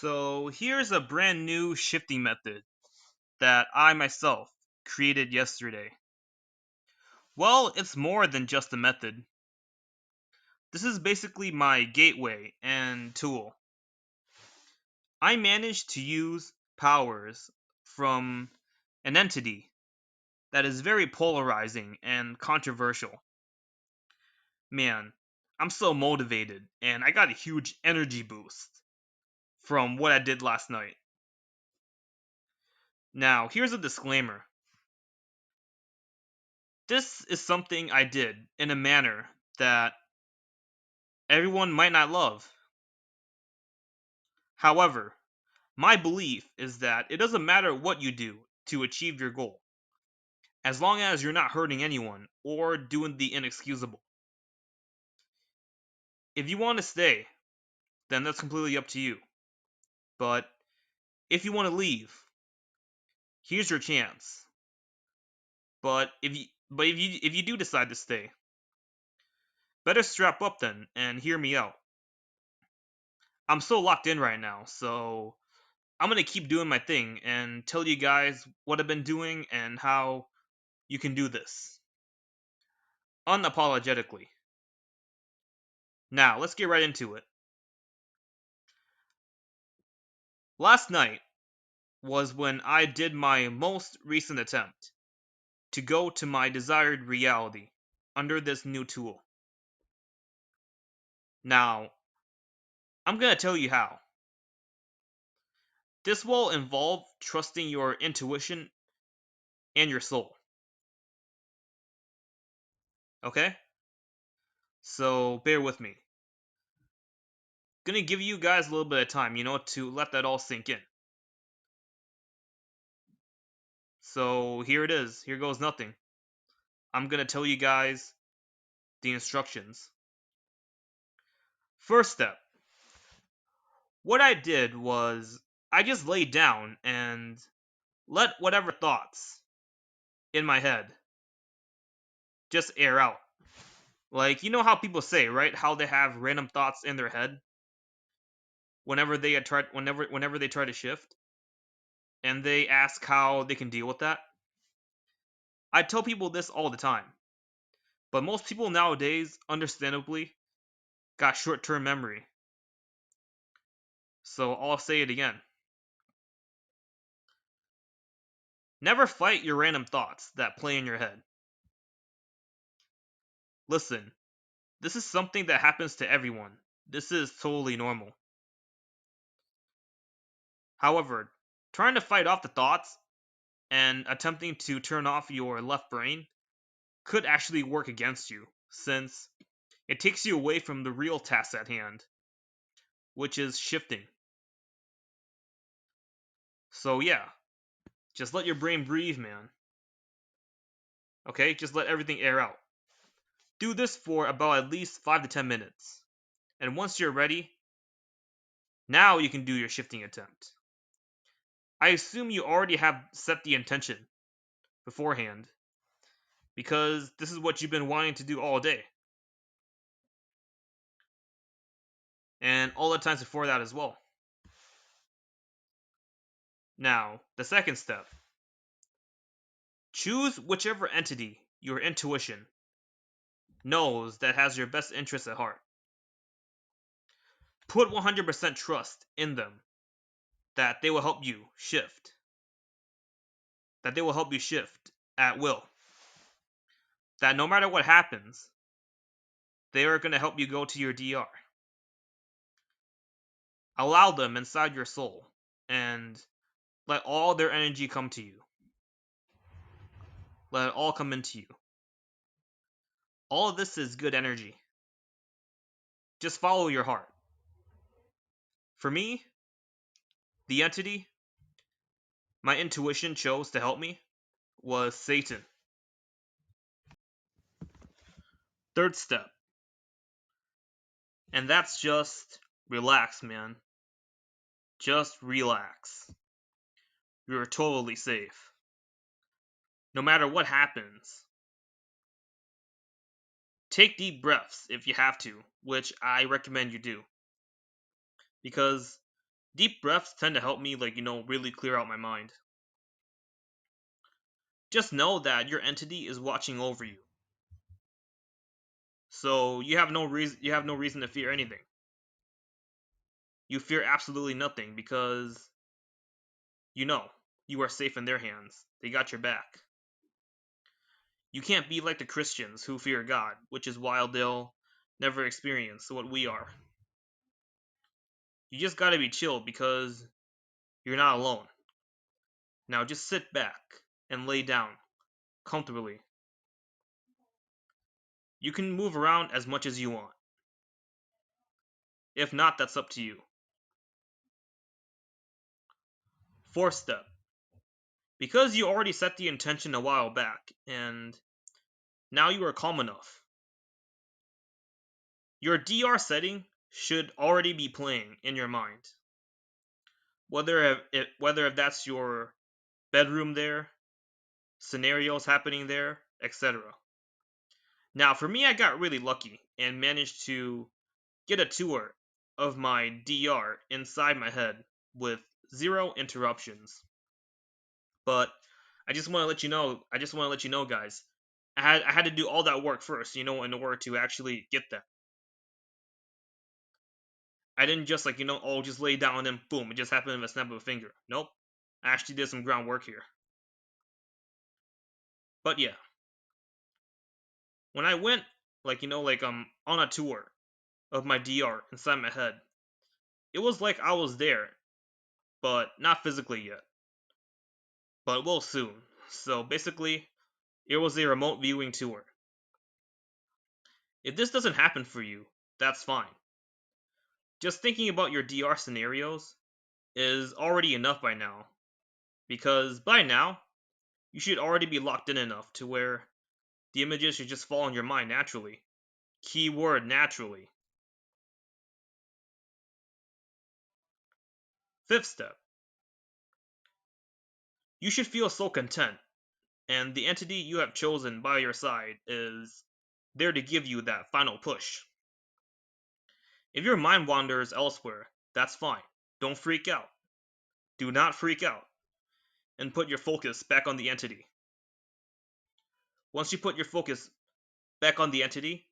So here's a brand new shifting method that I myself created yesterday. Well, it's more than just a method. This is basically my gateway and tool. I managed to use powers from an entity that is very polarizing and controversial. Man, I'm so motivated and I got a huge energy boost from what I did last night. Now, here's a disclaimer. This is something I did in a manner that everyone might not love. However, my belief is that it doesn't matter what you do to achieve your goal, as long as you're not hurting anyone or doing the inexcusable. If you want to stay, then that's completely up to you. But if you want to leave, here's your chance. But if you do decide to stay, better strap up then and hear me out. I'm so locked in right now, so I'm gonna keep doing my thing and tell you guys what I've been doing and how you can do this unapologetically. Now, let's get right into it. Last night was when I did my most recent attempt to go to my desired reality under this new tool. Now, I'm gonna tell you how. This will involve trusting your intuition and your soul. Okay? So, bear with me. Gonna give you guys a little bit of time, to let that all sink in. So here it is. Here goes nothing. I'm gonna tell you guys the instructions. First step. What I did was I just laid down and let whatever thoughts in my head just air out. Like you know how people say, right? How they have random thoughts in their head whenever they try to shift and they ask how they can deal with that. I tell people this all the time. But most people nowadays, understandably, got short-term memory. So I'll say it again. Never fight your random thoughts that play in your head. Listen, this is something that happens to everyone. This is totally normal. However, trying to fight off the thoughts and attempting to turn off your left brain could actually work against you, since it takes you away from the real task at hand, which is shifting. So, yeah, just let your brain breathe, man. Okay? Just let everything air out. Do this for about at least 5 to 10 minutes. And once you're ready, now you can do your shifting attempt. I assume you already have set the intention beforehand, because this is what you've been wanting to do all day. And all the times before that as well. Now, the second step. Choose whichever entity your intuition knows that has your best interests at heart. Put 100% trust in them that they will help you shift. That they will help you shift at will. That no matter what happens, they are going to help you go to your DR. Allow them inside your soul and let all their energy come to you. Let it all come into you. All of this is good energy. Just follow your heart. For me, the entity my intuition chose to help me was Satan. Third step. And that's just relax, man. Just relax. You're totally safe. No matter what happens, take deep breaths if you have to, which I recommend you do. Because Deep breaths tend to help me, really clear out my mind. Just know that your entity is watching over you. So you have no reason to fear anything. You fear absolutely nothing because you know you are safe in their hands. They got your back. You can't be like the Christians who fear God, which is why they'll never experience what we are. You just gotta be chill because you're not alone. Now just sit back and lay down comfortably. You can move around as much as you want. If not, that's up to you. Fourth step. Because you already set the intention a while back, and now you are calm enough, your DR setting should already be playing in your mind. Whether if that's your bedroom there, scenarios happening there, etc. Now, for me, I got really lucky and managed to get a tour of my DR inside my head with zero interruptions. But I just want to let you know, guys, I had to do all that work first, in order to actually get that. I didn't just just lay down and boom, it just happened in a snap of a finger. Nope. I actually did some groundwork here. But yeah, when I went on a tour of my DR inside my head, it was like I was there, but not physically yet. But will soon. So basically, it was a remote viewing tour. If this doesn't happen for you, that's fine. Just thinking about your DR scenarios is already enough by now, because by now, you should already be locked in enough to where the images should just fall in your mind naturally. Keyword naturally. Fifth step. You should feel so content, and the entity you have chosen by your side is there to give you that final push. If your mind wanders elsewhere, that's fine. Don't freak out. Do not freak out, and put your focus back on the entity. Once you put your focus back on the entity,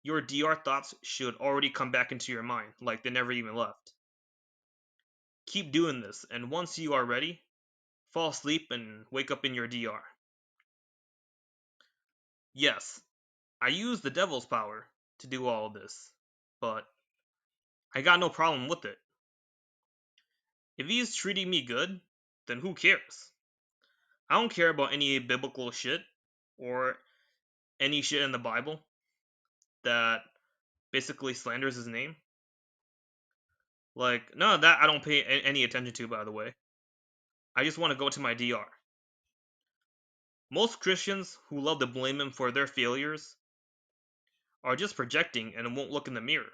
your DR thoughts should already come back into your mind like they never even left. Keep doing this, and once you are ready, fall asleep and wake up in your DR. Yes, I use the devil's power to do all of this, but I got no problem with it. If he's treating me good, then who cares? I don't care about any biblical shit or any shit in the Bible that basically slanders his name. Like, none of that I don't pay any attention to, by the way. I just want to go to my DR. Most Christians who love to blame him for their failures are just projecting and won't look in the mirror.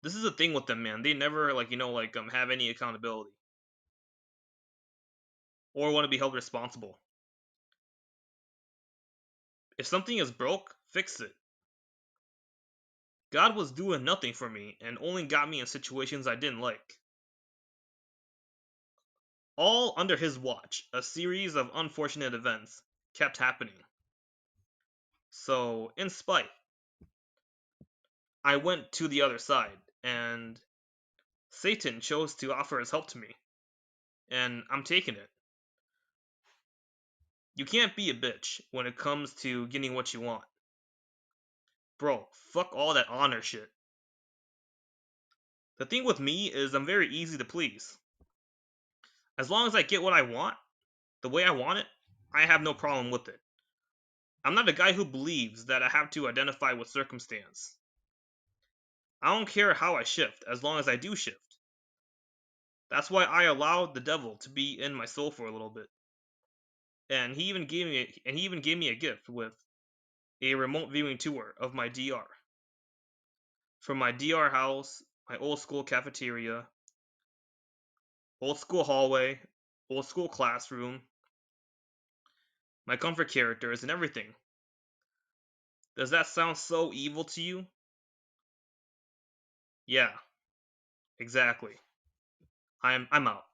This is the thing with them, man. They never have any accountability or want to be held responsible. If something is broke, fix it. God was doing nothing for me and only got me in situations I didn't like. All under his watch, a series of unfortunate events kept happening. So, in spite, I went to the other side, and Satan chose to offer his help to me, and I'm taking it. You can't be a bitch when it comes to getting what you want. Bro, fuck all that honor shit. The thing with me is I'm very easy to please. As long as I get what I want, the way I want it, I have no problem with it. I'm not a guy who believes that I have to identify with circumstance. I don't care how I shift, as long as I do shift. That's why I allowed the devil to be in my soul for a little bit. And he even gave me a gift with a remote viewing tour of my DR. From my DR house, my old school cafeteria, old school hallway, old school classroom, my comfort characters, and everything. Does that sound so evil to you? Yeah, Exactly. I'm out.